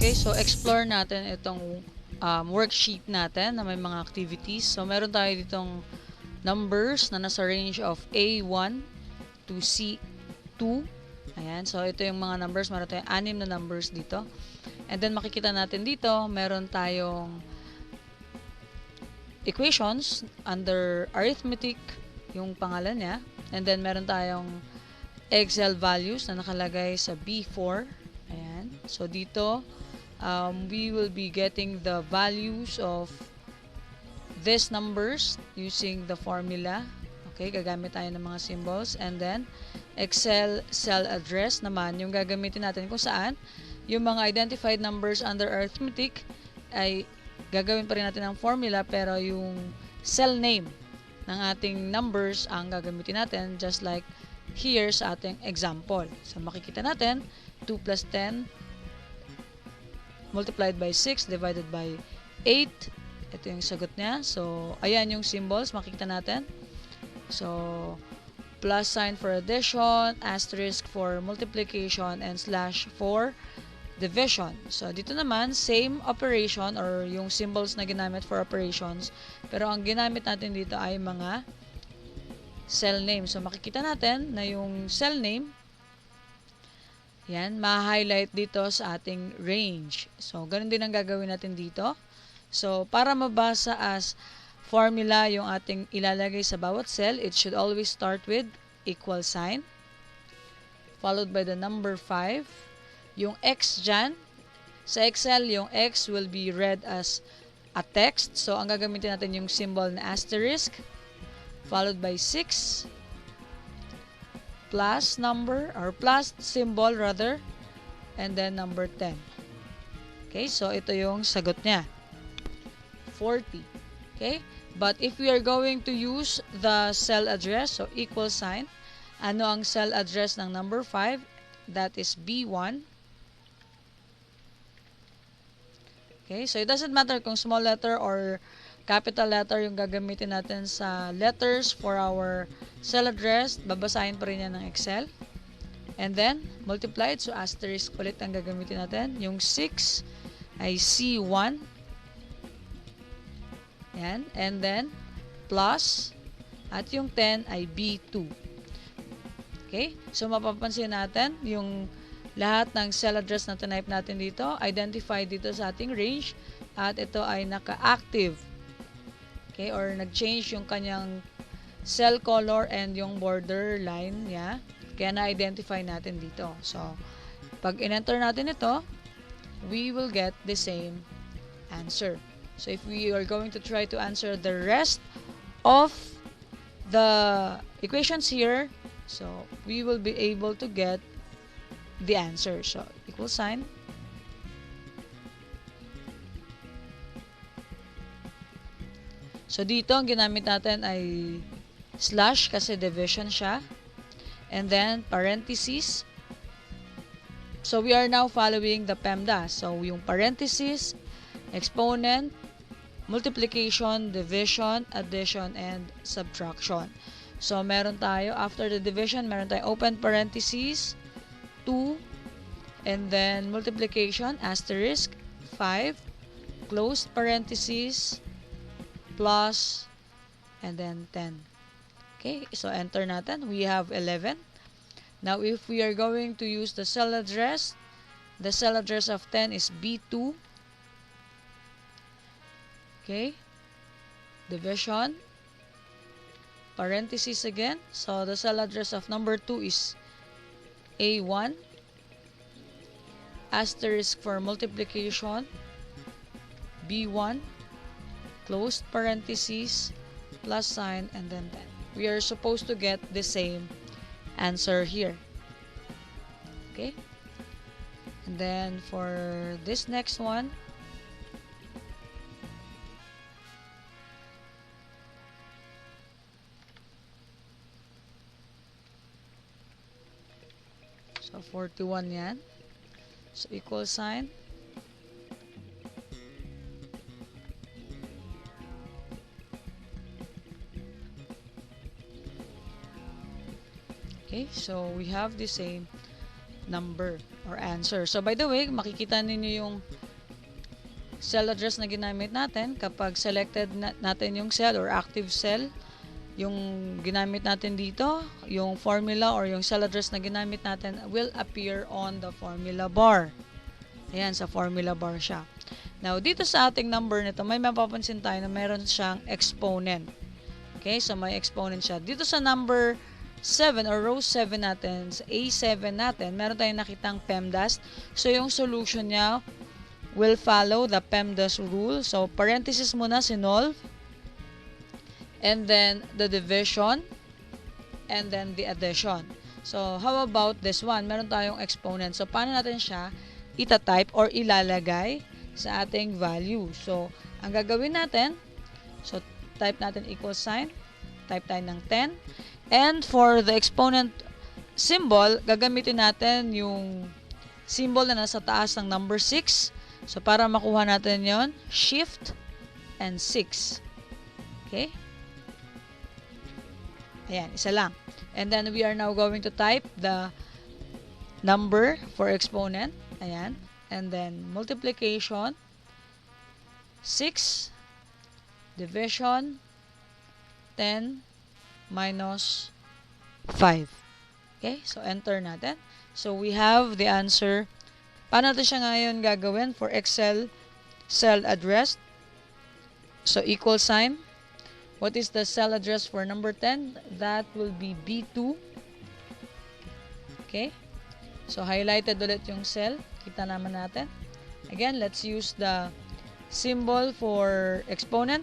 Okay, so explore natin itong worksheet natin na may mga activities. So meron tayo ditong numbers na nasa range of A1 to C2. Ayan, so ito yung mga numbers. Meron tayong 6 na numbers dito. And then makikita natin dito, meron tayong equations under arithmetic, yung pangalan niya. And then meron tayong Excel values na nakalagay sa B4. Ayan, so dito, we will be getting the values of these numbers using the formula. Okay, gagamit tayo ng mga symbols. And then, Excel cell address naman, yung gagamitin natin kung saan yung mga identified numbers under arithmetic ay gagawin pa rin natin ang formula, pero yung cell name ng ating numbers ang gagamitin natin, just like here sa ating example. So, makikita natin, 2 plus 10 multiplied by 6 divided by 8. Ito yung sagot niya. So, ayan yung symbols, makikita natin. So, plus sign for addition, asterisk for multiplication, and slash for division. So, dito naman, same operation or yung symbols na ginamit for operations. Pero ang ginamit natin dito ay mga cell name. So, makikita natin na yung cell name, yan, ma-highlight dito sa ating range. So, ganun din ang gagawin natin dito. So, para mabasa as formula yung ating ilalagay sa bawat cell, it should always start with equal sign, followed by the number 5. Yung X dyan, sa Excel, yung X will be read as a text. So, ang gagamitin natin yung symbol na asterisk, followed by 6, plus number, or plus symbol rather, and then number 10. Okay, so ito yung sagot niya, 40. Okay, but if we are going to use the cell address, so equal sign, ano ang cell address ng number 5? That is B1. Okay, so it doesn't matter kung small letter or capital letter yung gagamitin natin sa letters for our cell address, babasahin pa rin yan ng Excel. And then, multiplied, so asterisk ulit ang gagamitin natin. Yung 6 ay C1. Yan. And then, plus, at yung 10 ay B2. Okay? So, mapapansin natin, yung lahat ng cell address na type natin dito, identified dito sa ating range, at ito ay naka-active. Okay? Or nag-change yung kanyang cell color and yung border line niya. Kaya na-identify natin dito. So, pag in-enter natin ito, we will get the same answer. So, if we are going to try to answer the rest of the equations here, so, we will be able to get the answer. So, equal sign. So, dito, ang ginamit natin ay slash kasi division siya. And then, parentheses. So, we are now following the PEMDAS. So, yung parentheses, exponent, multiplication, division, addition, and subtraction. So, meron tayo, after the division, meron tayo open parentheses, 2, and then multiplication, asterisk, 5, closed parentheses, plus, and then 10. Okay, so enter natin. We have 11. Now, if we are going to use the cell address of 10 is B2. Okay, division, parentheses again. So, the cell address of number 2 is A1. Asterisk for multiplication, B1. Closed parentheses, plus sign, and then 10. We are supposed to get the same answer here. Okay? And then for this next one, so 41 yan. So equal sign. Okay, so we have the same number or answer. So by the way, makikita ninyo yung cell address na ginamit natin kapag selected natin yung cell or active cell. Yung ginamit natin dito, yung formula or yung cell address na ginamit natin will appear on the formula bar. Ayan, sa formula bar siya. Now, dito sa ating number nito, may mapapansin tayo na meron siyang exponent. Okay, so may exponent siya. Dito sa number 7 or row 7 natin, sa A7 natin, meron tayong nakitang PEMDAS. So, yung solution niya will follow the PEMDAS rule. So, parenthesis muna, sinolve. And then, the division. And then, the addition. So, how about this one? Meron tayong exponent. So, paano natin siya ita-type or ilalagay sa ating value? So, ang gagawin natin, so, type natin equal sign. Type tayo ng 10. And for the exponent symbol, gagamitin natin yung symbol na nasa taas ng number 6. So, para makuha natin yon, shift and 6. Okay? Ayan, isa lang. And then, we are now going to type the number for exponent. Ayan. And then, multiplication, 6, division, 10, minus 5. Okay? So, enter natin. So, we have the answer. Paano natin siya ngayon gagawin for Excel cell address? So, equal sign. What is the cell address for number 10? That will be B2. Okay? So, highlighted ulit yung cell. Kita naman natin. Again, let's use the symbol for exponent.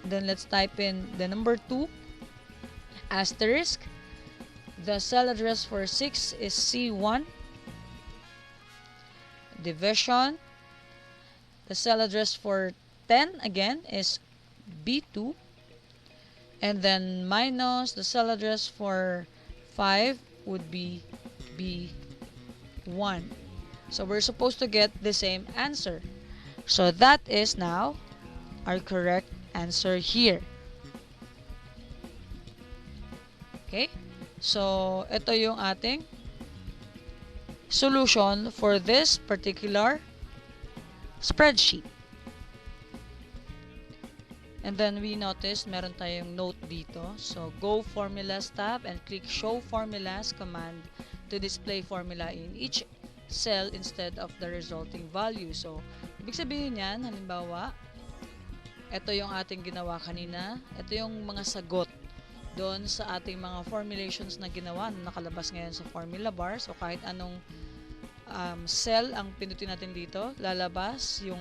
Then, let's type in the number 2. Asterisk. The cell address for 6 is C1. Division. The cell address for 10, again, is B2. And then, minus the cell address for 5 would be B1. So, we're supposed to get the same answer. So, that is now our correct answer here. Okay? So, ito yung ating solution for this particular spreadsheet. And then we notice meron tayong note dito. So, go Formulas tab and click Show Formulas command to display formula in each cell instead of the resulting value. So, ibig sabihin yan, halimbawa, ito yung ating ginawa kanina. Ito yung mga sagot doon sa ating mga formulations na ginawa na nakalabas ngayon sa formula bar. So, kahit anong cell ang pinutin natin dito, lalabas yung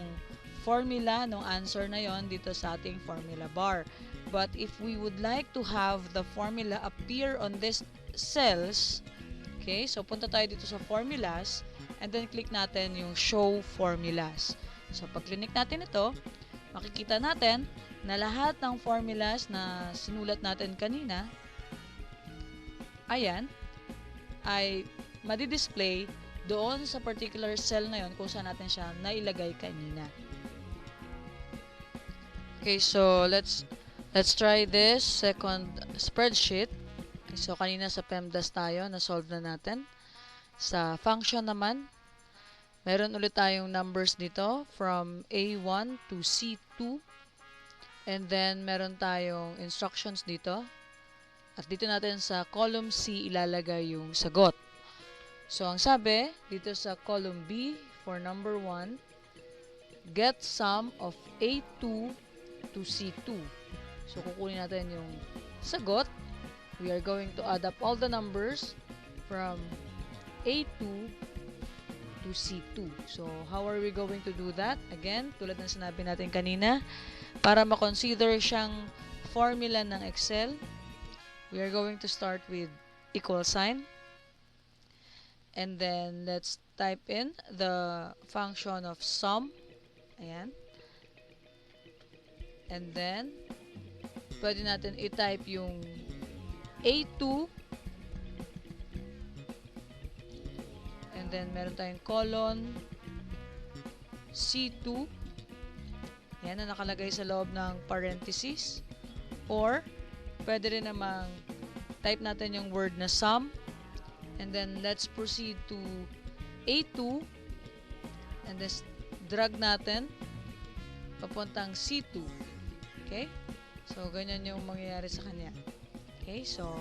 formula ng answer na yon dito sa ating formula bar. But if we would like to have the formula appear on these cells, okay, so punta tayo dito sa formulas and then click natin yung show formulas. So, pag click natin ito, makikita natin na lahat ng formulas na sinulat natin kanina, ayan, ay madi-display doon sa particular cell na yon kung saan natin siya nailagay kanina. Okay, so let's try this second spreadsheet. Okay, so kanina sa PEMDAS tayo, na-solve na natin. Sa function naman, meron ulit tayong numbers dito from A1 to C2. And then, meron tayong instructions dito. At dito natin sa column C ilalagay yung sagot. So, ang sabi, dito sa column B for number 1, get sum of A2 to C2. So, kukunin natin yung sagot. We are going to add up all the numbers from A2 to C2. So, how are we going to do that? Again, tulad ng sinabi natin kanina, para ma-consider siyang formula ng Excel, we are going to start with equal sign. And then, let's type in the function of sum. Ayan. And then, pwede natin i-type yung A2. And then, meron tayong colon C2. Yan na nakalagay sa loob ng parenthesis. Or, pwede rin namang type natin yung word na sum. And then, let's proceed to A2. And then, drag natin papuntang C2. Okay? So, ganyan yung mangyayari sa kanya. Okay? So,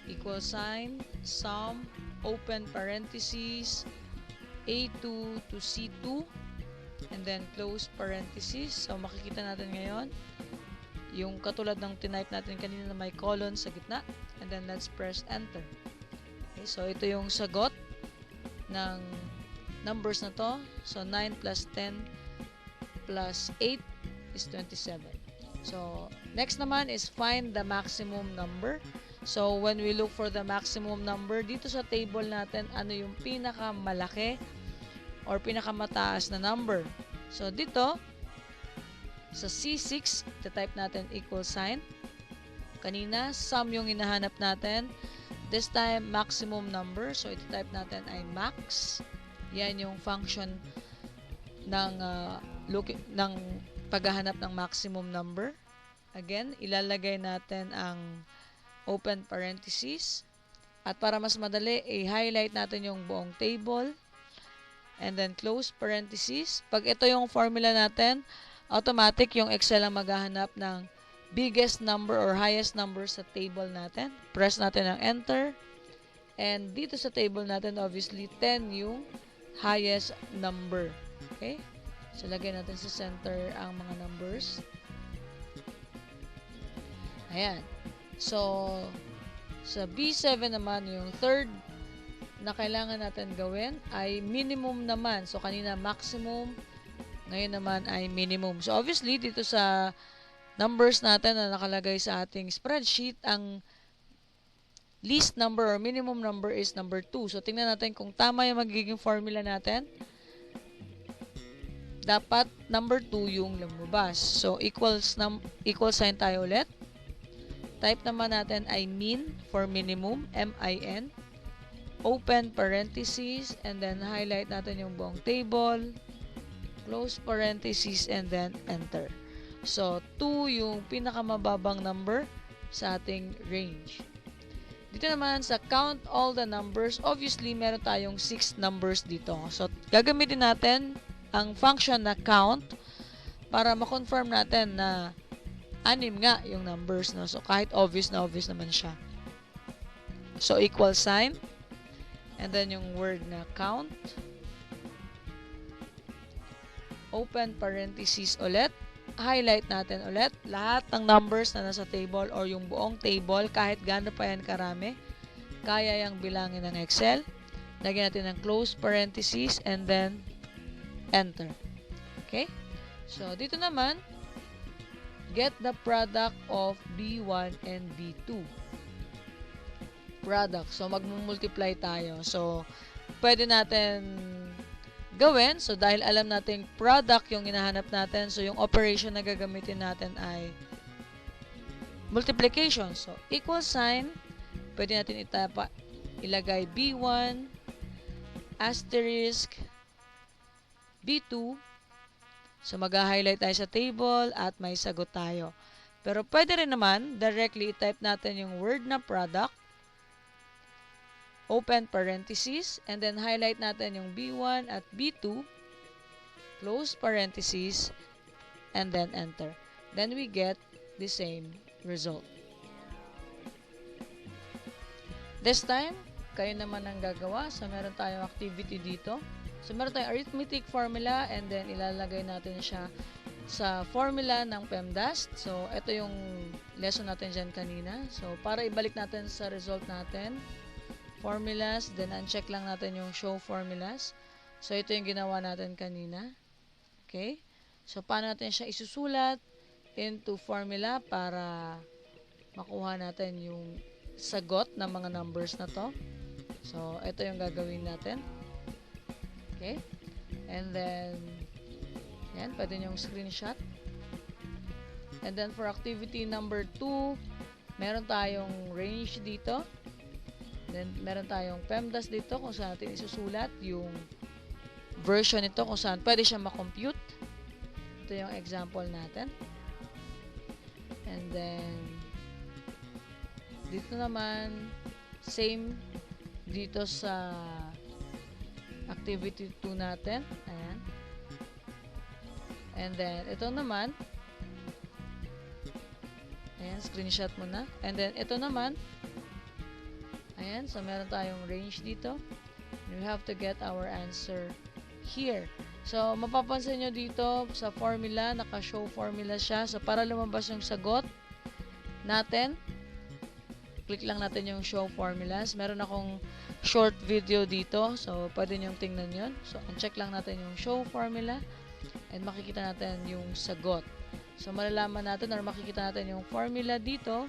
equal sign, sum, open parentheses, A2 to C2, and then close parentheses. So, makikita natin ngayon yung katulad ng tinype natin kanina na may colon sa gitna. And then, let's press enter. Okay? So, ito yung sagot ng numbers na to. So, 9 plus 10 plus 8 is 27. So, next naman is find the maximum number. So, when we look for the maximum number, dito sa table natin, ano yung pinakamalaki or pinakamataas na number. So, dito, sa C6, type natin equal sign. Kanina, sum yung hinahanap natin. This time, maximum number. So, ito-type natin ay max. Yan yung function ng paghahanap ng maximum number. Again, ilalagay natin ang open parentheses. At para mas madali, i-highlight natin yung buong table. And then close parentheses. Pag ito yung formula natin, automatic yung Excel ang maghahanap ng biggest number or highest number sa table natin. Press natin ang enter. And dito sa table natin, obviously, 10 yung highest number. Okay? So, lagay natin sa center ang mga numbers. Ayan. So, sa B7 naman, yung third na kailangan natin gawin ay minimum naman. So, kanina maximum, ngayon naman ay minimum. So, obviously, dito sa numbers natin na nakalagay sa ating spreadsheet, ang least number or minimum number is number 2. So, tingnan natin kung tama yung magiging formula natin. Dapat number 2 yung lumabas. So, equal sign tayo ulit. Type naman natin ay min for minimum, M-I-N. Open parentheses, and then highlight natin yung buong table. Close parentheses, and then enter. So, 2 yung pinakamababang number sa ating range. Dito naman sa count all the numbers, obviously meron tayong 6 numbers dito. So, gagamitin natin ang function na count para ma-confirm natin na 6 nga yung numbers. No? So, kahit obvious naman siya. So, equal sign. And then yung word na count. Open parentheses ulit. Highlight natin ulit lahat ng numbers na nasa table or yung buong table, kahit gaano pa yan karami, kaya yung bilangin ng Excel. Lagyan natin ng close parentheses and then enter. Okay? So, dito naman, get the product of B1 and B2. Product. So, mag-multiply tayo. So, pwede natin gawin. So, dahil alam natin product yung hinahanap natin, so yung operation na gagamitin natin ay multiplication. So, equal sign, pwede natin ilagay B1, asterisk, B2. So, mag-highlight tayo sa table at may sagot tayo. Pero pwede rin naman, directly type natin yung word na product, open parentheses, and then highlight natin yung B1 at B2, close parentheses, and then enter. Then we get the same result. This time, kayo naman ang gagawa. So, meron tayong activity dito. So, meron tayong arithmetic formula and then ilalagay natin siya sa formula ng PEMDAS. So, ito yung lesson natin dyan kanina. So, para ibalik natin sa result natin, formulas, then uncheck lang natin yung show formulas. So, ito yung ginawa natin kanina. Okay? So, paano natin siya isusulat into formula para makuha natin yung sagot ng mga numbers na to. So, ito yung gagawin natin. Okay? And then, yan, pwede nyo yung screenshot. And then, for activity number 2, meron tayong range dito. Then, meron tayong PEMDAS dito kung saan natin isusulat yung version nito kung saan pwede siya makompute. Ito yung example natin. And then, dito naman, same dito sa activity 2 natin. Ayan. And then, ito naman, ayan, screenshot mo na. And then, ito naman, ayan, so meron tayong range dito. We have to get our answer here. So, mapapansin nyo dito sa formula, naka-show formula siya. So, para lumabas yung sagot natin, click lang natin yung show formulas. Meron akong short video dito. So, pwede nyo tingnan yun. So, uncheck lang natin yung show formula. And makikita natin yung sagot. So, malalaman natin or makikita natin yung formula dito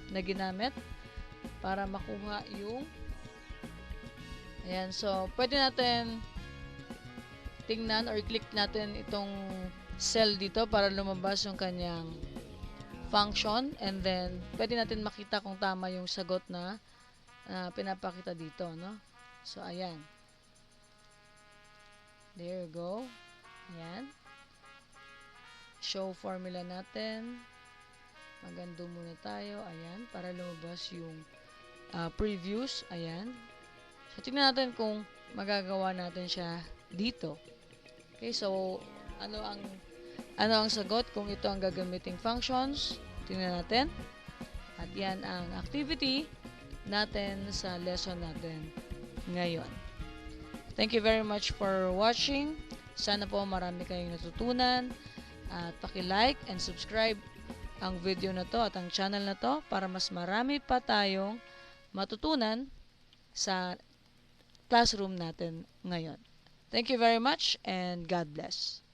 na ginamit para makuha yung ayan. So, pwede natin tingnan or click natin itong cell dito para lumabas yung kanyang function. And then, pwede natin makita kung tama yung sagot na pinapakita dito, no? So, ayan. There you go. Ayan. Show formula natin. Magando muna tayo. Ayan. Para lumabas yung previews. Ayan. So, tingnan natin kung magagawa natin siya dito. Okay. So, ano ang sagot kung ito ang gagamiting functions? Tingnan natin. At yan ang activity natin sa lesson natin ngayon. Thank you very much for watching. Sana po marami kayong natutunan. At paki-like and subscribe ang video na to at ang channel na to para mas marami pa tayong matutunan sa classroom natin ngayon. Thank you very much and God bless.